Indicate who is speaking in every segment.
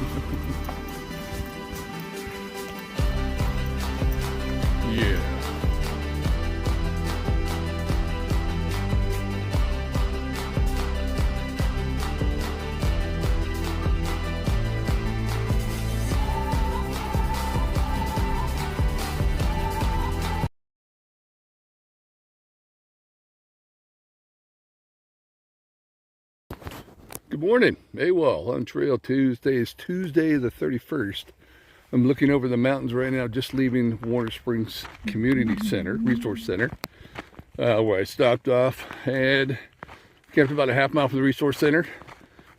Speaker 1: Yeah. Good morning, Awol on Trail Tuesday. Is Tuesday the 31st. I'm looking over the mountains right now, just leaving Warner Springs Community Center, Resource Center, where I stopped off, had camped about a half mile from the Resource Center,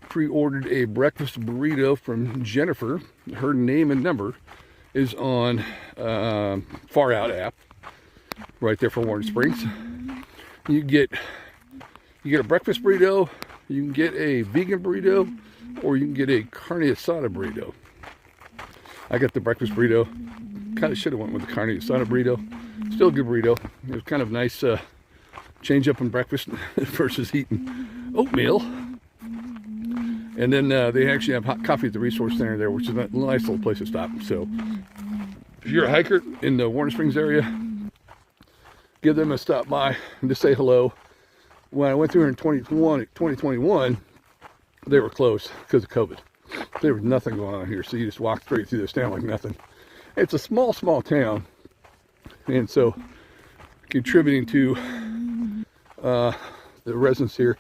Speaker 1: pre-ordered a breakfast burrito from Jennifer. Her name and number is on Far Out app, right there for Warner Springs. You get a breakfast burrito. You can get a vegan burrito, or you can get a carne asada burrito. I got the breakfast burrito. Kind of should have went with the carne asada burrito. Still a good burrito. It was kind of nice change up in breakfast versus eating oatmeal. And then they actually have hot coffee at the Resource Center there, which is a nice little place to stop. So if you're a hiker in the Warner Springs area, give them a stop by and just say hello. When I went through here in 2021, they were closed because of COVID. There was nothing going on here, so you just walk straight through this town like nothing. It's a small town, and so contributing to the residents here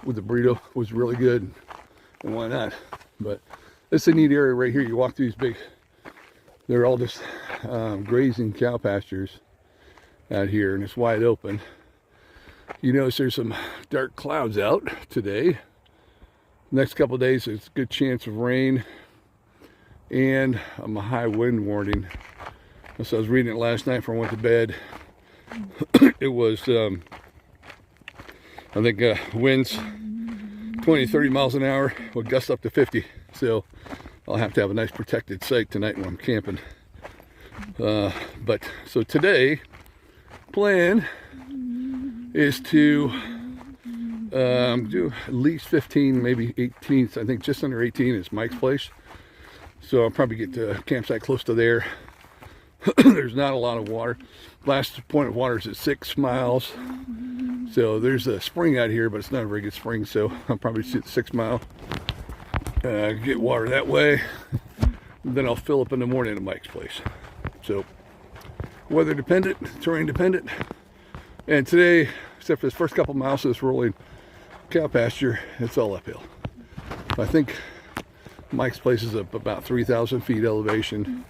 Speaker 1: with the burrito was really good, and why not? But this is a neat area right here. You walk through these big, they're all just grazing cow pastures out here, and it's wide open. You notice there's some dark clouds out today. Next couple of days, there's a good chance of rain and a high wind warning. So I was reading it last night before I went to bed. It was, I think, winds 20-30 miles an hour with gusts up to 50. So I'll have to have a nice protected site tonight when I'm camping. But so today, plan is to do at least 15, maybe 18. I think just under 18 is Mike's place. So I'll probably get to a campsite close to there. There's not a lot of water. Last point of water is at 6 miles. So there's a spring out here, but it's not a very good spring. So I'll probably see at 6 mile. Get water that way. Then I'll fill up in the morning at Mike's place. So weather dependent, terrain dependent. And today, except for this first couple miles of this rolling cow pasture, it's all uphill. I think Mike's place is up about 3,000 feet elevation,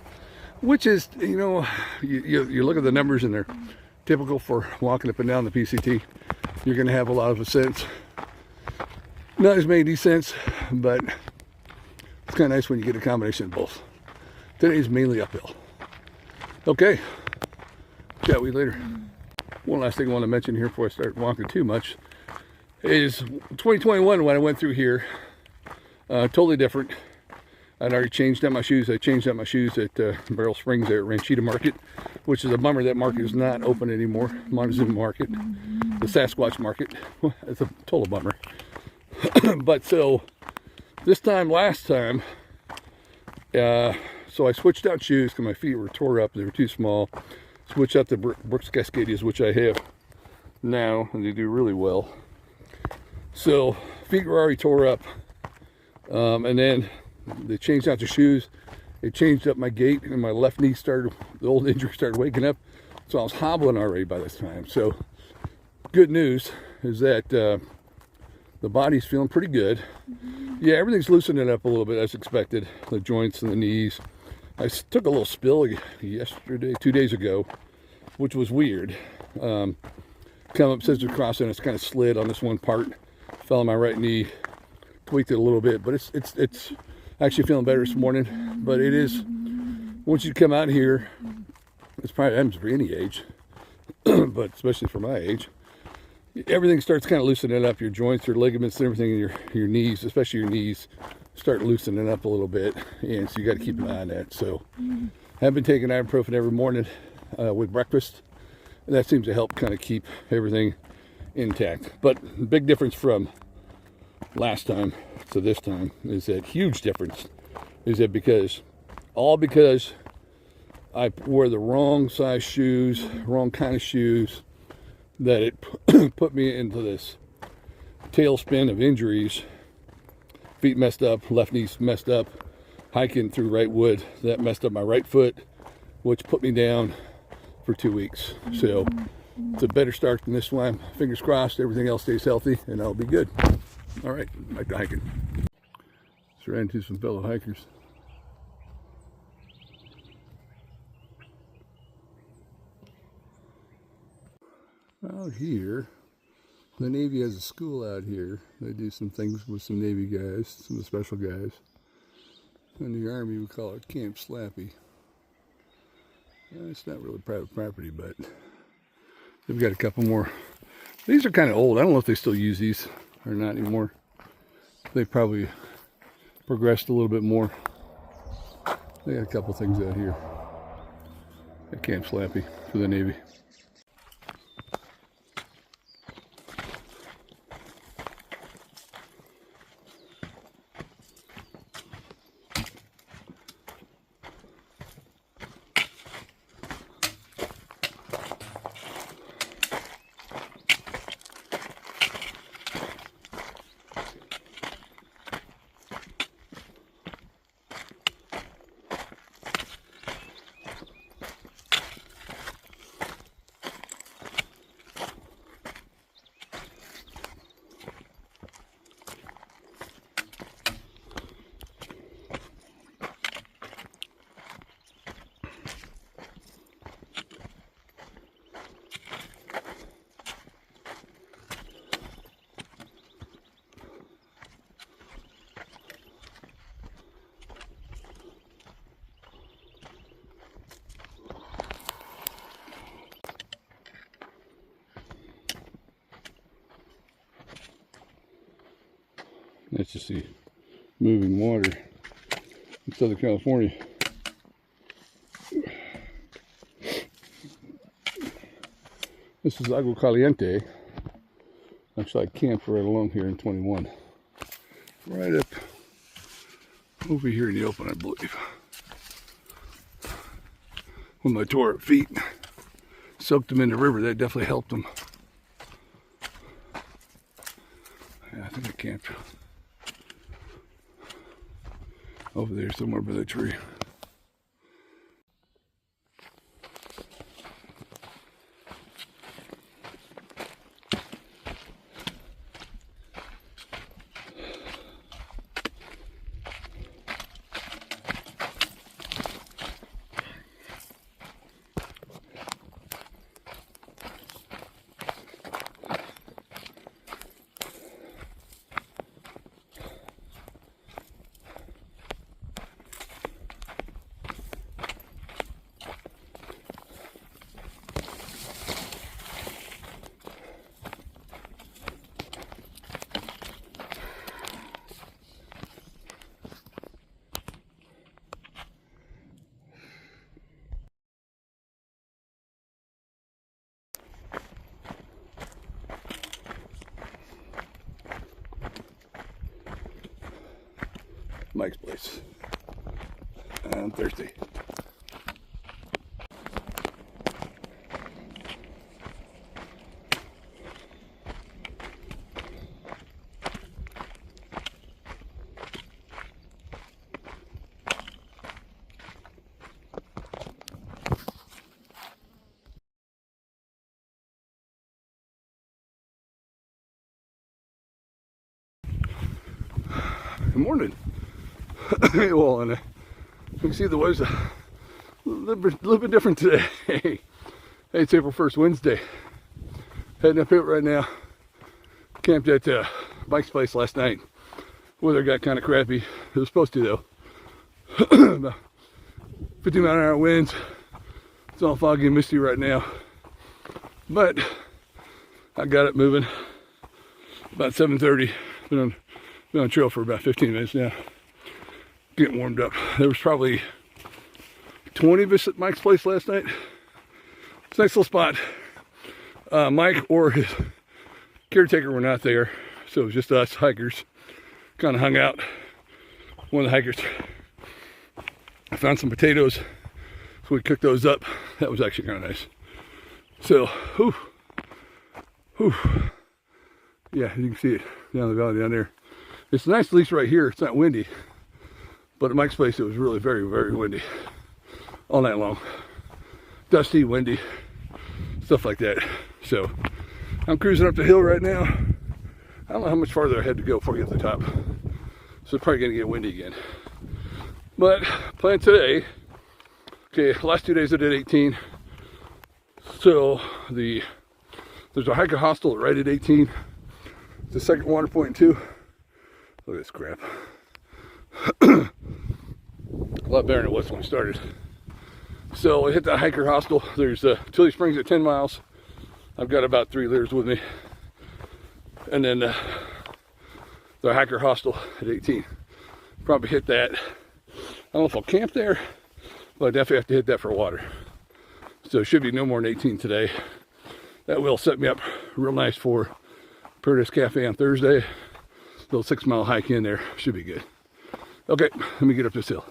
Speaker 1: which is, you know, you look at the numbers and they're typical for walking up and down the PCT. You're going to have a lot of ascents. Not as many descents, but it's kind of nice when you get a combination of both. Today is mainly uphill. Okay, chat with you later. One last thing I want to mention here before I start walking too much is 2021 when I went through here, totally different. I'd already changed out my shoes. I changed out my shoes at Barrel Springs there at Ranchita Market, which is a bummer. That market is not open anymore. Montezuma Market, the Sasquatch Market. It's a total bummer. But so this time, last time, so I switched out shoes because my feet were tore up. They were too small. Switch out the Brooks Cascadias, which I have now, and they do really well. So feet were already tore up, and then they changed out the shoes. They changed up my gait, and my left knee started, the old injury started waking up. So I was hobbling already by this time. So good news is that the body's feeling pretty good. Yeah, everything's loosening up a little bit as expected. The joints and the knees. I took a little spill yesterday, 2 days ago, which was weird. Come up Scissor Crossing, it's kind of slid on this one part. Fell on my right knee, tweaked it a little bit, but it's actually feeling better this morning. But it is, once you come out here, it's probably happens for any age, but especially for my age, everything starts kind of loosening up. Your joints, your ligaments, and everything in your knees, especially your knees, start loosening up a little bit, and so you got to keep an eye on that. So I've been taking ibuprofen every morning with breakfast, and that seems to help kind of keep everything intact. But big difference from last time to this time is that huge difference is that because I wore the wrong size shoes, wrong kind of shoes, that it put me into this tailspin of injuries. Feet messed up, left knee's messed up, hiking through right wood. That messed up my right foot, which put me down for 2 weeks. So it's a better start than this one. Fingers crossed, everything else stays healthy and I'll be good. All right, back to hiking. Just ran into some fellow hikers. Out here, the Navy has a school out here. They do some things with some Navy guys, some of the special guys. In the Army, we call it Camp Slappy. It's not really private property, but they've got a couple more. These are kind of old. I don't know if they still use these or not anymore. They probably progressed a little bit more. They got a couple things out here at Camp Slappy for the Navy. That's just the moving water in Southern California. This is Agua Caliente. Actually, I camped right along here in 21. Right up over here in the open, I believe. When my tore up feet, soaked them in the river, that definitely helped them. Yeah, I think I camped over there somewhere by the tree. Mike's place on Thursday. Good morning. Well, and you can see the weather's a little bit different today. Hey, it's April 1st, Wednesday. Heading up here right now. Camped at Mike's place last night. Weather got kind of crappy. It was supposed to, though. About 50 mile an hour winds. It's all foggy and misty right now. But I got it moving about 7:30. Been on trail for about 15 minutes now. Getting warmed up. There was probably 20 of us at Mike's place last night. It's a nice little spot. Mike or his caretaker were not there, so it was just us hikers. Kind of hung out. One of the hikers I found some potatoes, so we cooked those up. That was actually kind of nice. So, yeah, you can see it down the valley down there. It's nice, at least right here. It's not windy, but at Mike's place, it was really very, very windy all night long. Dusty, windy, stuff like that. So, I'm cruising up the hill right now. I don't know how much farther I had to go before I get to the top. So, it's probably going to get windy again. But, plan today. Okay, last 2 days I did 18. So, there's a hiker hostel right at 18. The second water point too. Look at this crap. A lot better than it was when we started. So I hit that hiker hostel. There's Tilly Springs at 10 miles. I've got about 3 liters with me. And then the hiker hostel at 18. Probably hit that. I don't know if I'll camp there, but I definitely have to hit that for water. So it should be no more than 18 today. That will set me up real nice for Paradise Cafe on Thursday. Little 6 mile hike in there. Should be good. Okay, let me get up this hill.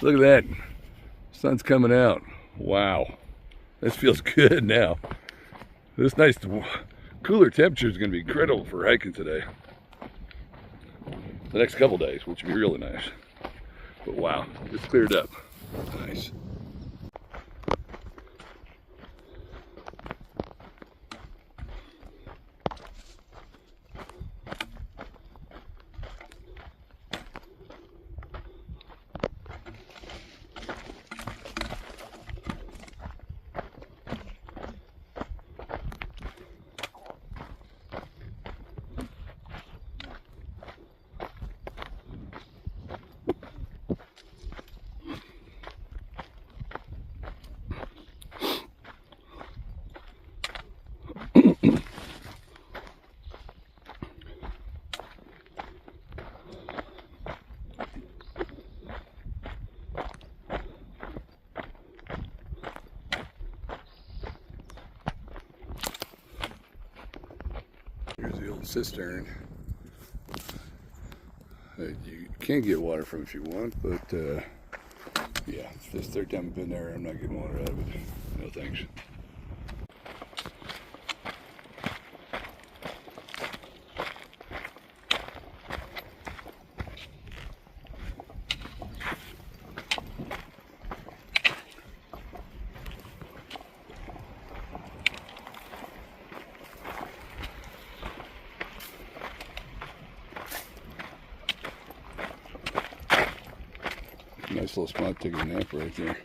Speaker 1: Look at that. Sun's coming out. Wow. This feels good now. This nice cooler temperature is going to be incredible for hiking today. The next couple days, which will be really nice. But wow, it's cleared up. Nice. Here's the old cistern. You can get water from if you want, but yeah, it's this 3rd time I've been there. I'm not getting water out of it. No thanks. Nice little spot to take a nap right there.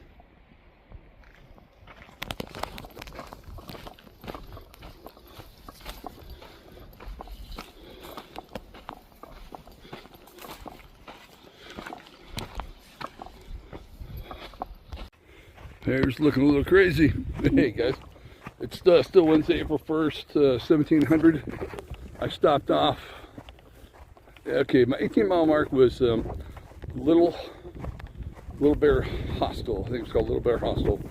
Speaker 1: Hair's looking a little crazy. Hey guys, it's still Wednesday, April 1st, 1700. I stopped off. Okay, my 18 mile mark was Little Bear Hostel. I think it's called Little Bear Hostel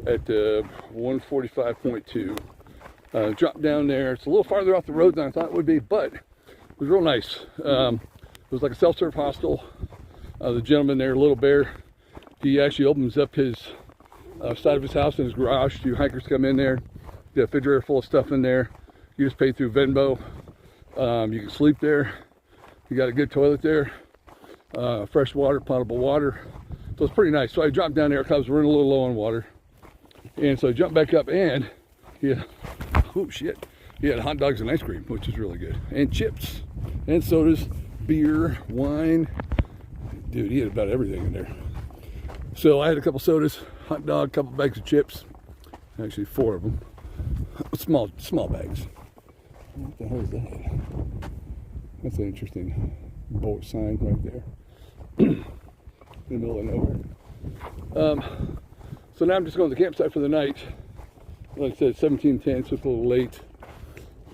Speaker 1: at 145.2. Dropped down there. It's a little farther off the road than I thought it would be, but it was real nice. It was like a self-serve hostel. The gentleman there, Little Bear, he actually opens up his side of his house and his garage. You hikers come in there, get a refrigerator full of stuff in there. You just pay through Venmo. You can sleep there. You got a good toilet there. Fresh water, potable water. So it's pretty nice. So I dropped down there because I was running a little low on water. And so I jumped back up and, yeah, oh shit. He had hot dogs and ice cream, which is really good, and chips, and sodas, beer, wine. Dude, he had about everything in there. So I had a couple sodas, hot dog, couple bags of chips. Actually, 4 of them. Small bags. What the hell is that? That's an interesting boat sign right there. In the middle of nowhere. So now I'm just going to the campsite for the night. Like I said, 17:10, so it's a little late.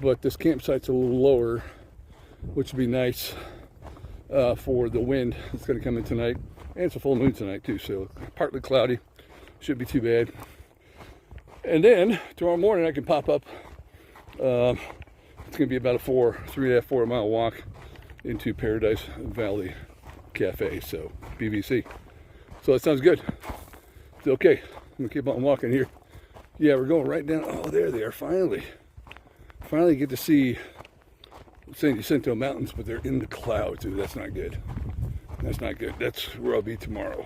Speaker 1: But this campsite's a little lower, which would be nice for the wind that's going to come in tonight. And it's a full moon tonight too, so partly cloudy. Shouldn't be too bad. And then tomorrow morning I can pop up. It's going to be about a 3.5, 4 mile walk into Paradise Valley Cafe, so BVC. So that sounds good. It's okay. I'm going to keep on walking here. Yeah, we're going right down. Oh, there they are, finally. Finally get to see San Jacinto Mountains, but they're in the clouds. Ooh, that's not good. That's not good. That's where I'll be tomorrow.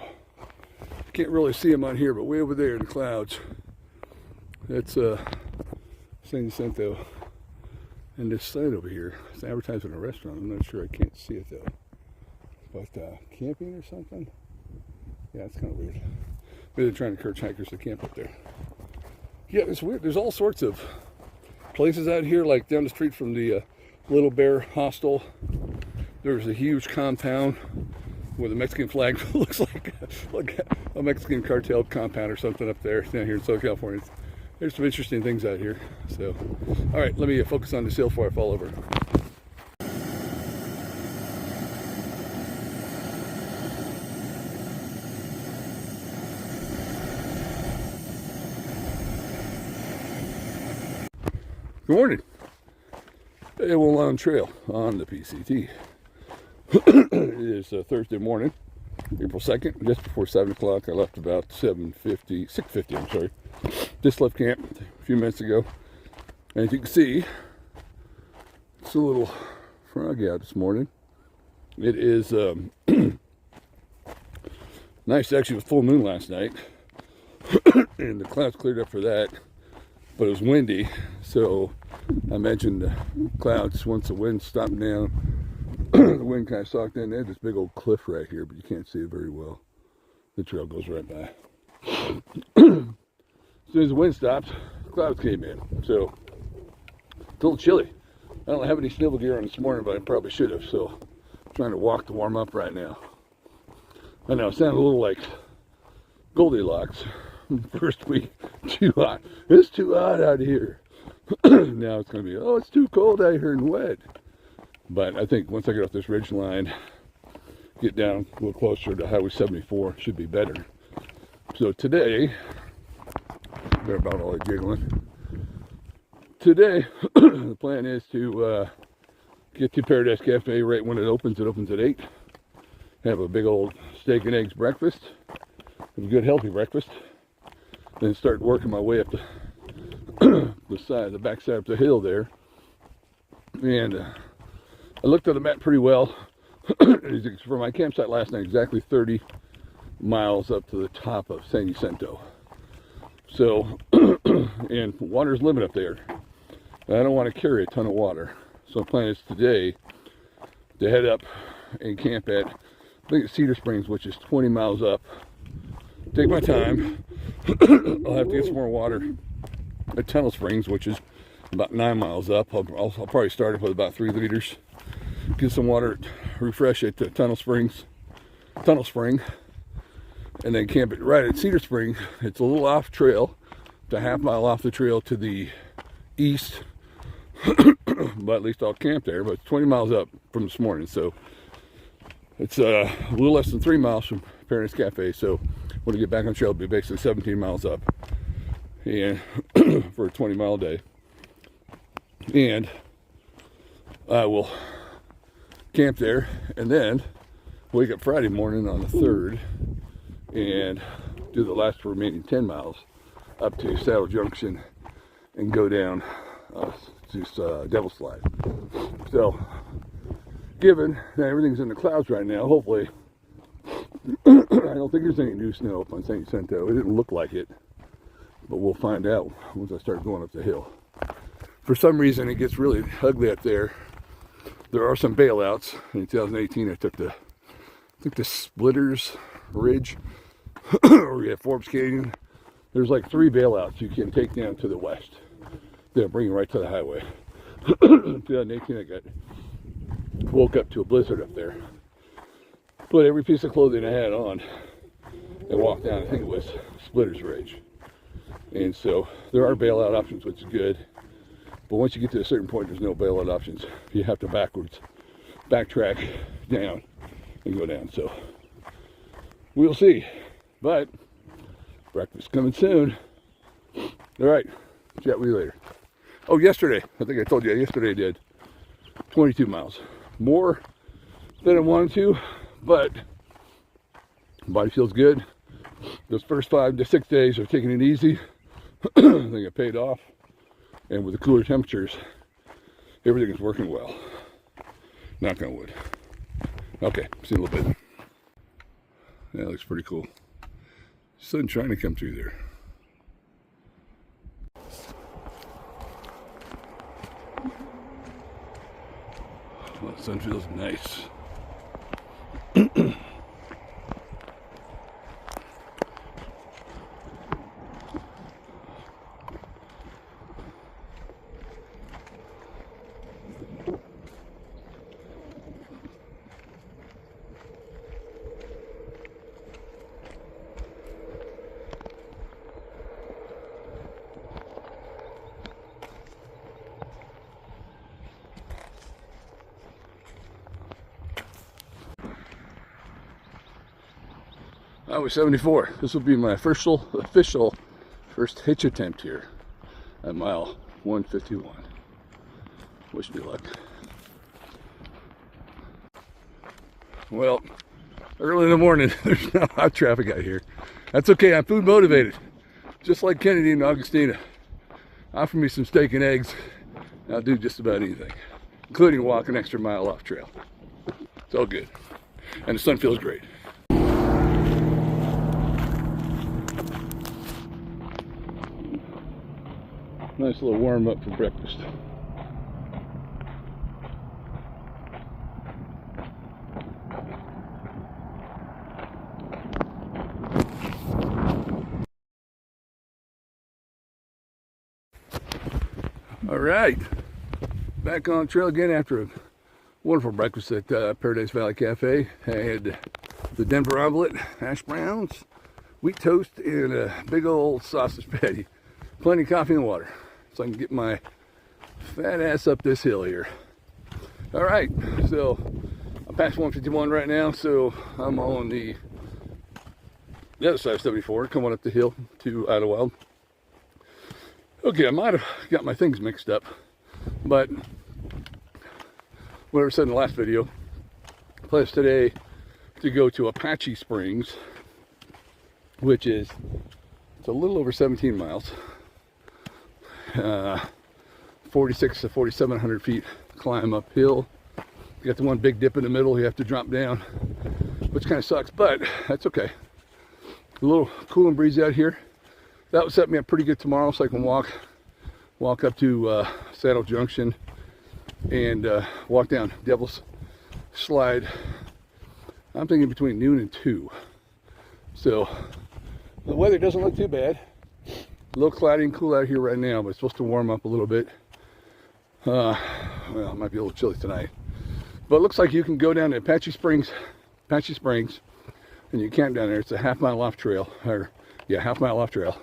Speaker 1: Can't really see them on here, but way over there in the clouds. That's San Jacinto. And this site over here, it's advertising a restaurant. I'm not sure. I can't see it though. But camping or something? Yeah, it's kind of weird. Maybe they're trying to encourage hikers to camp up there. Yeah, it's weird. There's all sorts of places out here, like down the street from the Little Bear Hostel. There's a huge compound with a Mexican flag. Looks like a Mexican cartel compound or something up there down here in Southern California. There's some interesting things out here. So, all right, let me focus on this hill before I fall over. Good morning. Awol Trail on the PCT. It is Thursday morning, April 2nd, just before 7 o'clock. I left about 6:50, I'm sorry. Just left camp a few minutes ago. And as you can see, it's a little froggy out this morning. It is nice. Actually, it was full moon last night. And the clouds cleared up for that. But it was windy, so I imagine the clouds, once the wind stopped down, the wind kind of socked in. They had this big old cliff right here, but you can't see it very well. The trail goes right by. As soon as the wind stopped, clouds came in. So it's a little chilly. I don't have any snivel gear on this morning, but I probably should have. So I'm trying to walk to warm up right now. I know it sounds a little like Goldilocks. First week, too hot. It's too hot out here. Now it's going to be, oh, it's too cold out here and wet. But I think once I get off this ridge line, get down a little closer to Highway 74, should be better. So today, they're about all jiggling. Today, the plan is to get to Paradise Cafe right when it opens. It opens at 8. Have a big old steak and eggs breakfast. Have a good healthy breakfast. Then start working my way up the back side of the hill there. And I looked at the map pretty well. For my campsite last night, exactly 30 miles up to the top of San Jacinto. So, and water's limit up there. I don't want to carry a ton of water. So the plan is today to head up and camp at, I think it's Cedar Springs, which is 20 miles up. Take my time. I'll have to get some more water at Tunnel Springs, which is about 9 miles up. I'll probably start it with about 3 liters. Get some water, refresh at Tunnel Spring, and then camp it right at Cedar Spring. It's a little off trail, it's a half mile off the trail to the east, but at least I'll camp there. But it's 20 miles up from this morning, so it's a little less than 3 miles from Paradise Cafe. So when I get back on trail, it'll be basically 17 miles up, and for a 20-mile day. And I will camp there, and then wake up Friday morning on the 3rd and do the last remaining 10 miles up to Saddle Junction and go down to Devil Slide. So, given that everything's in the clouds right now, hopefully, I don't think there's any new snow up on San Jacinto. It didn't look like it, but we'll find out once I start going up the hill. for some reason it gets really ugly up there. There are some bailouts. In 2018 I took the Splitters Ridge where we have Forbes Canyon. There's like 3 bailouts you can take down to the west. They'll bring you right to the highway. In 2018 I woke up to a blizzard up there. Put every piece of clothing I had on and walked down, I think it was Splitters Ridge. And so there are bailout options, which is good. But once you get to a certain point, there's no bailout options. You have to backtrack down and go down. So we'll see. But breakfast coming soon. All right, chat with you later. Oh, yesterday, I think I told you, yesterday I did 22 miles. More than I wanted to, but body feels good. Those first 5 to 6 days of taking it easy, I think it paid off. And with the cooler temperatures, everything is working well. Knock on wood. Okay, see you in a little bit. Yeah, that looks pretty cool. Sun trying to come through there. Well, the sun feels nice. Highway 74. This will be my official first hitch attempt here at mile 151. Wish me luck. Well, early in the morning, there's no hot traffic out here. That's okay, I'm food motivated. Just like Kennedy and Augustina. Offer me some steak and eggs, I'll do just about anything, including walk an extra mile off trail. It's all good. And the sun feels great. Nice little warm up for breakfast. All right, back on trail again after a wonderful breakfast at Paradise Valley Cafe. I had the Denver omelet, hash browns, wheat toast, and a big old sausage patty. Plenty of coffee and water, so I can get my fat ass up this hill here. All right, so I'm past 151 right now, so I'm on the other side of 74, coming up the hill to Idyllwild. Okay, I might have got my things mixed up, but whatever I said in the last video, plans today to go to Apache Springs, which is, it's a little over 17 miles. 46 to 4,700 feet climb uphill. You got the one big dip in the middle you have to drop down, which kind of sucks, but that's okay. A little cool and breezy out here. That would set me up pretty good tomorrow, so I can walk up to Saddle Junction and walk down Devil's Slide. I'm thinking between noon and 2. So the weather doesn't look too bad. A little cloudy and cool out here right now, but it's supposed to warm up a little bit. Well, it might be a little chilly tonight. But it looks like you can go down to Apache Springs, and you camp down there. It's a half-mile off trail, or yeah, half-mile off trail.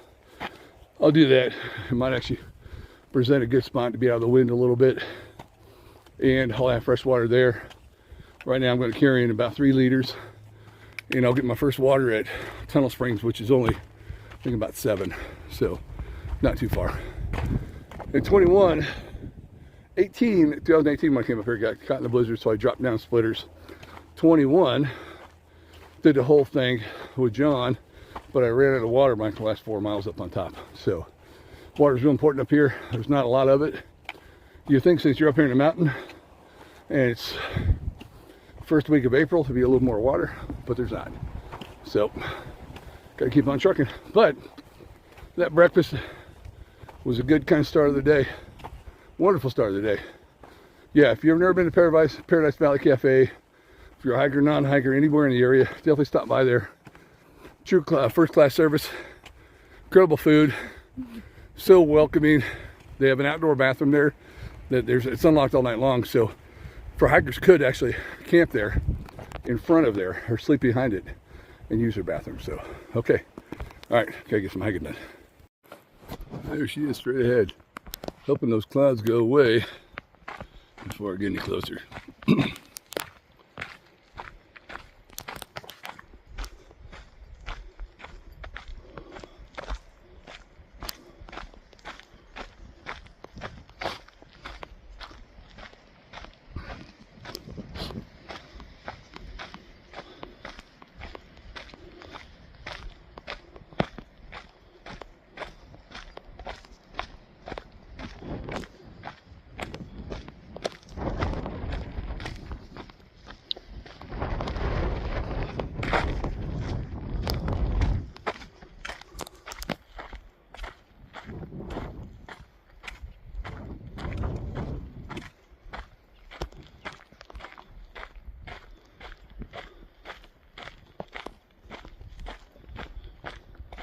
Speaker 1: I'll do that. It might actually present a good spot to be out of the wind a little bit. And I'll have fresh water there. Right now I'm going to carry in about 3 liters. And I'll get my first water at Tunnel Springs, which is only, I think, about 7. So, not too far. In 2018 when I came up here, got caught in the blizzard, so I dropped down Splitters. 21, did the whole thing with John, but I ran out of water my last 4 miles up on top. So, water is real important up here. There's not a lot of it. You think since you're up here in the mountain, and it's first week of April, to be a little more water, but there's not. So, gotta keep on trucking. But that breakfast was a good kind of start of the day. Wonderful start of the day. Yeah, if you've never been to Paradise Valley Cafe, if you're a hiker, non-hiker, anywhere in the area, definitely stop by there. True first-class service, incredible food, so welcoming. They have an outdoor bathroom there that it's unlocked all night long, so for hikers could actually camp there in front of there or sleep behind it and use their bathroom. So, okay. All right, gotta get some hiking done. There she is, straight ahead. Hoping those clouds go away before I get any closer.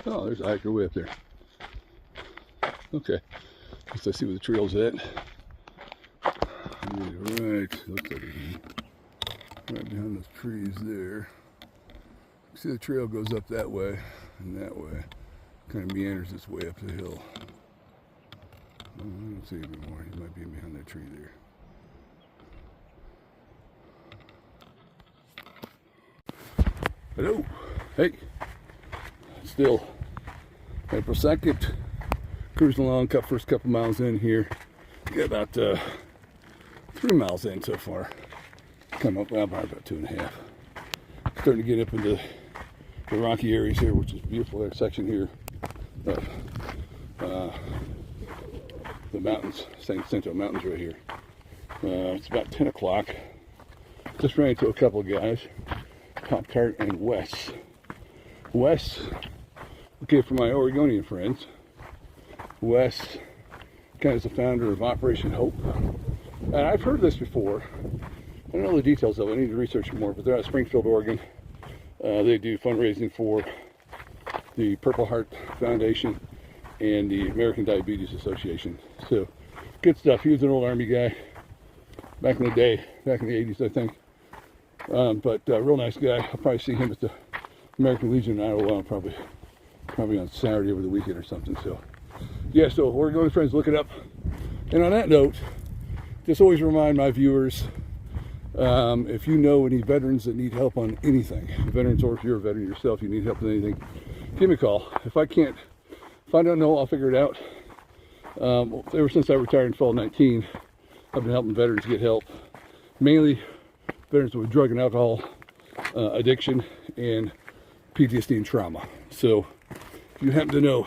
Speaker 1: Oh, there's a hiker way up there. Okay, let's see where the trail's at. Right, looks like it's right behind those trees there. See, the trail goes up that way and that way. Kind of meanders its way up the hill. Oh, I don't see him anymore. He might be behind that tree there. Hello. Hey. Still April 2nd. Cruising along, first couple miles in here. Got about 3 miles in so far. Come up, well, probably about 2.5. Starting to get up into the rocky areas here, which is a beautiful section here of the mountains, San Jacinto Mountains right here. It's about 10 o'clock. Just ran into a couple of guys, Pop-Tart and Wes. Wes, okay, for my Oregonian friends, Wes kind of is the founder of Operation Hope. And I've heard this before. I don't know the details of it. I need to research more, but they're out of Springfield, Oregon. They do fundraising for the Purple Heart Foundation and the American Diabetes Association. So, good stuff. He was an old Army guy back in the day, back in the 80s, I think. But real nice guy. I'll probably see him at the American Legion in Iowa, probably on Saturday over the weekend or something. So, yeah, so Oregon friends, look it up. And on that note, just always remind my viewers, if you know any veterans that need help on anything, veterans, or if you're a veteran yourself, you need help with anything, give me a call. If I don't know, I'll figure it out. Ever since I retired in fall of 19, I've been helping veterans get help, mainly veterans with drug and alcohol addiction and PTSD and trauma. So if you happen to know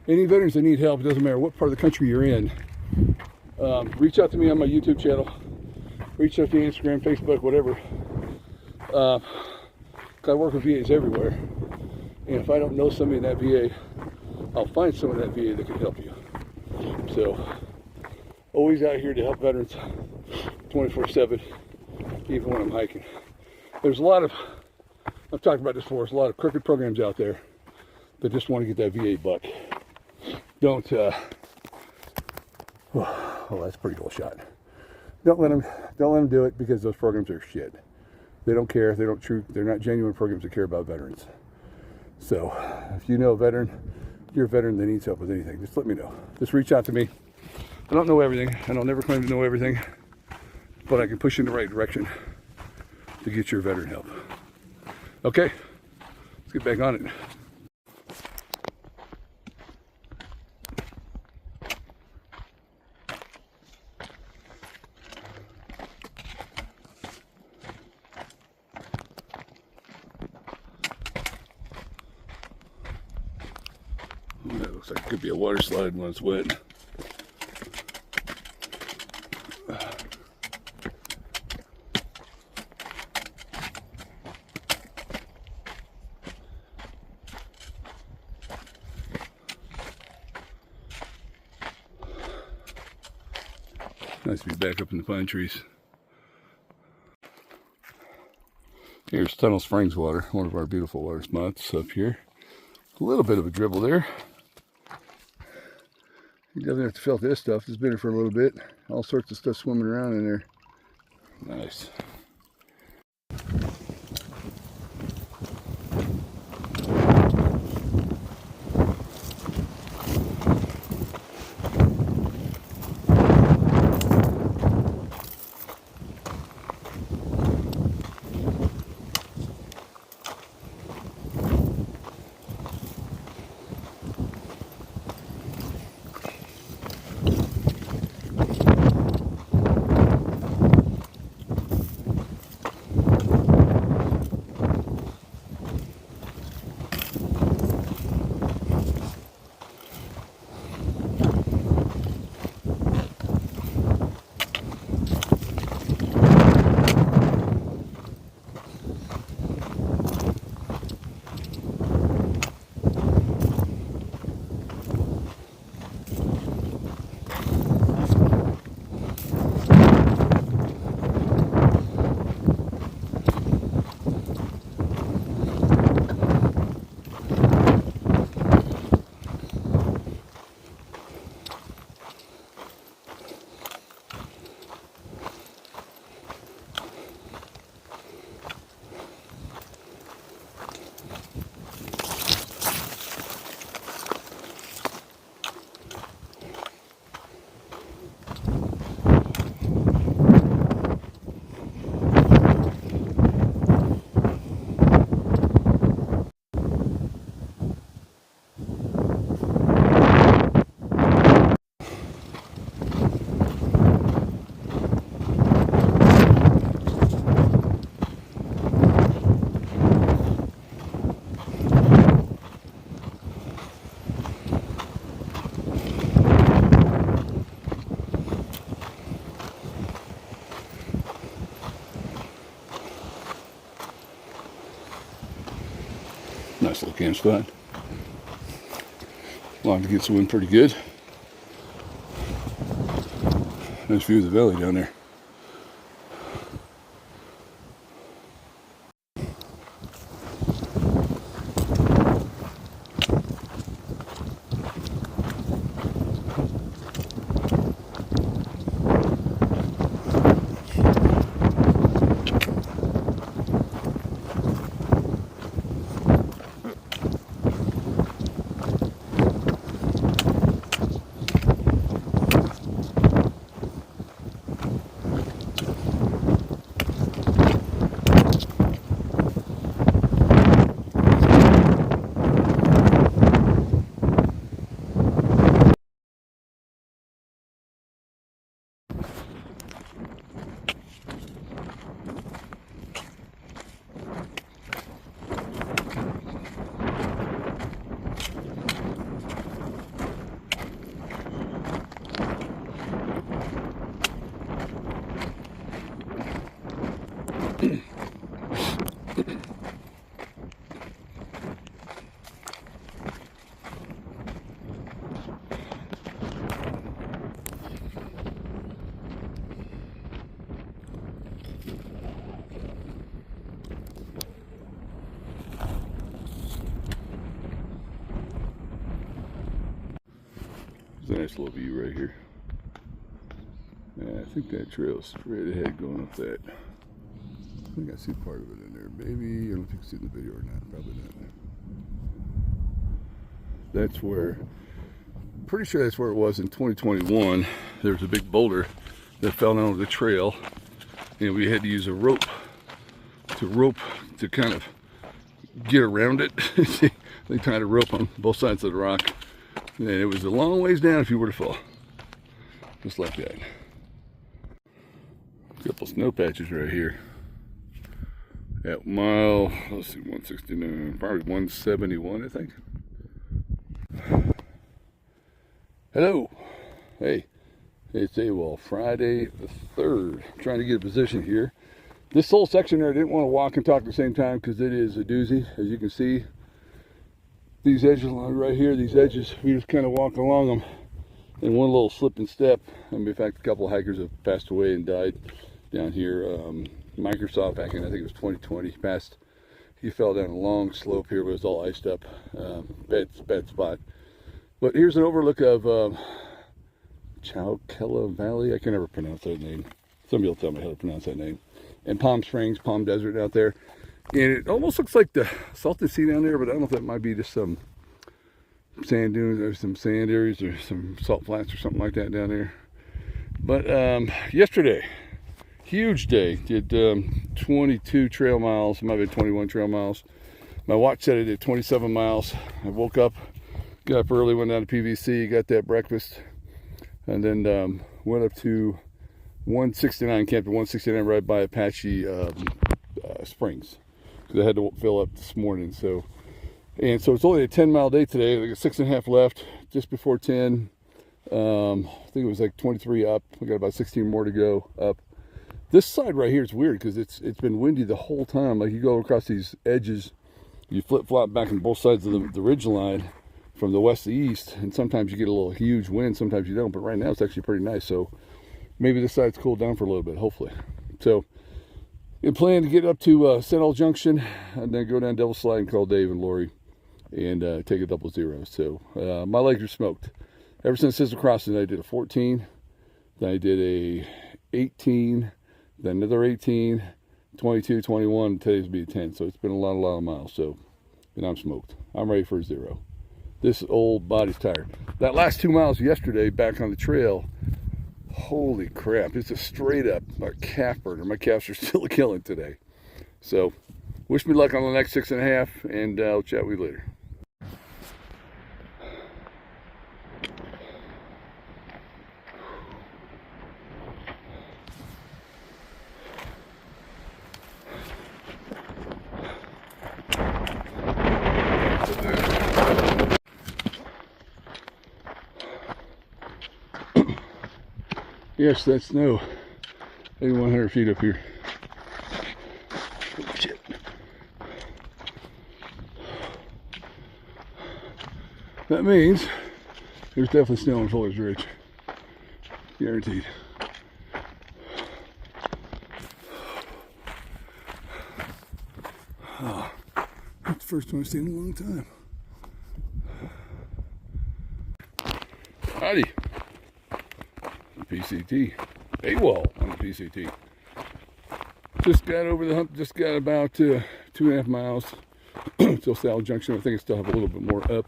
Speaker 1: any veterans that need help, it doesn't matter what part of the country you're in, reach out to me on my YouTube channel, reach out to Instagram, Facebook, whatever. I work with VAs everywhere, and if I don't know somebody in that VA, I'll find someone in that VA that can help you. So always out here to help veterans 24/7, even when I'm hiking. There's a lot of, I've talked about this before, there's a lot of crooked programs out there that just want to get that VA buck. Don't, oh, that's a pretty cool shot. Don't let them do it, because those programs are shit. They don't care. They're not genuine programs that care about veterans. So if you know a veteran, you're a veteran that needs help with anything, just let me know. Just reach out to me. I don't know everything, and I'll never claim to know everything, but I can push you in the right direction to get your veteran help. Okay, let's get back on it. That looks like it could be a water slide when it's wet. Nice to be back up in the pine trees. Here's Tunnel Springs water, one of our beautiful water spots up here. A little bit of a dribble there. You definitely have to feel this stuff. It's been here for a little bit. All sorts of stuff swimming around in there. Nice. Nice little camp spot. Long to get some wind pretty good. Nice view of the valley down there. There's a nice little view right here. Yeah, I think that trail's straight ahead going up that. I think I see part of it in there. Maybe, I don't know if you can see it in the video or not. Probably not. That's where, pretty sure that's where it was in 2021. There was a big boulder that fell down over the trail. And we had to use a rope to kind of get around it. They tied a rope on both sides of the rock. And it was a long ways down if you were to fall. Just like that. A couple snow patches right here. At mile, let's see, 169, probably 171, I think. Hello. Hey, it's Awol, Friday the 3rd. I'm trying to get a position here. This whole section there, I didn't want to walk and talk at the same time because it is a doozy, as you can see. These edges right here, these edges, we just kind of walk along them and one little slip and step. In fact, a couple of hikers have passed away and died down here. Microsoft back in, I think it was 2020, he fell down a long slope here, but it was all iced up. Bad spot. But here's an overlook of Chowkella Valley. I can never pronounce that name. Somebody will tell me how to pronounce that name. And Palm Springs, Palm Desert out there. And it almost looks like the Salton Sea down there, but I don't know if that might be just some sand dunes or some sand areas or some salt flats or something like that down there. But yesterday, huge day. Did 22 trail miles. It might have been 21 trail miles. My watch said I did 27 miles. I woke up, got up early, went down to PVC, got that breakfast, and then went up to 169, camped at 169 right by Apache Springs, because I had to fill up this morning. So it's only a 10-mile day today. I got 6.5 left, just before 10. I think it was like 23 up. We got about 16 more to go up. This side right here is weird because it's been windy the whole time. Like, you go across these edges, you flip-flop back on both sides of the ridge line from the west to east, and sometimes you get a little huge wind, sometimes you don't. But right now it's actually pretty nice. So maybe this side's cooled down for a little bit, hopefully. So I plan to get up to Sentinel Junction and then go down Devil Slide and call Dave and Lori and take a 00. So my legs are smoked. Ever since Sizzle Crossing, I did a 14, then I did a 18, then another 18, 22, 21, today's be a 10. So it's been a lot of miles. So, and I'm smoked. I'm ready for a 0. This old body's tired. That last 2 miles yesterday back on the trail, holy crap, it's a straight up calf burner. My calves are still killing today. So wish me luck on the next 6.5, and I'll chat with you later. Yes, that's snow. 8,100 feet up here. Oh, shit. That means there's definitely snow on Fuller's Ridge. Guaranteed. Oh, that's the first time I've seen in a long time. Howdy. PCT. Awol on the PCT. Just got over the hump, just got about 2.5 miles till Saddle Junction. I think I still have a little bit more up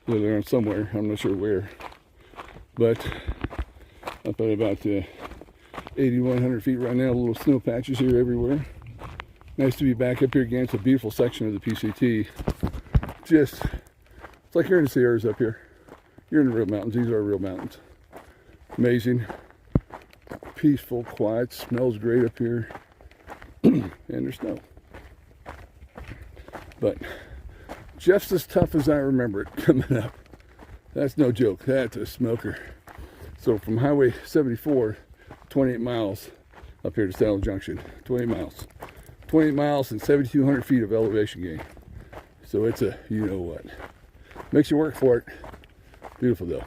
Speaker 1: there somewhere. I'm not sure where. But up at about 8,100 feet right now. Little snow patches here everywhere. Nice to be back up here again. It's a beautiful section of the PCT. It's like you're in the Sierras up here. You're in the real mountains. These are real mountains. Amazing, peaceful, quiet, smells great up here, and there's snow. But just as tough as I remember it coming up. That's no joke, that's a smoker. So from Highway 74, 28 miles up here to Saddle Junction, 28 miles. 28 miles and 7,200 feet of elevation gain. So it's a, you know what. Makes you work for it. Beautiful though.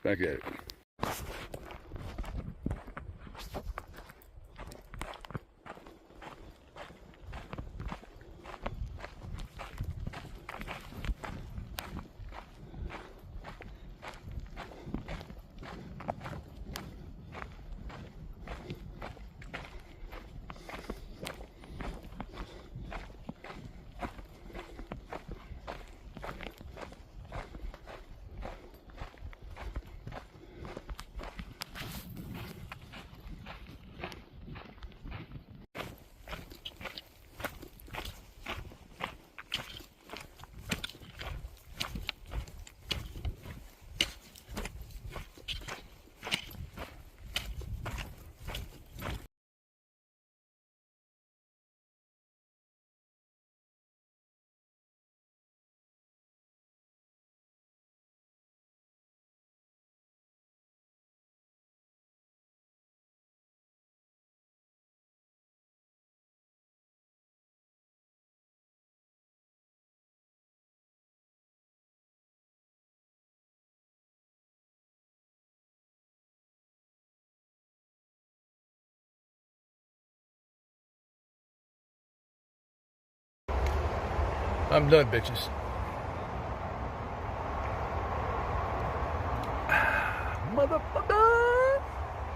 Speaker 1: Back at it. I'm done, bitches. Motherfucker.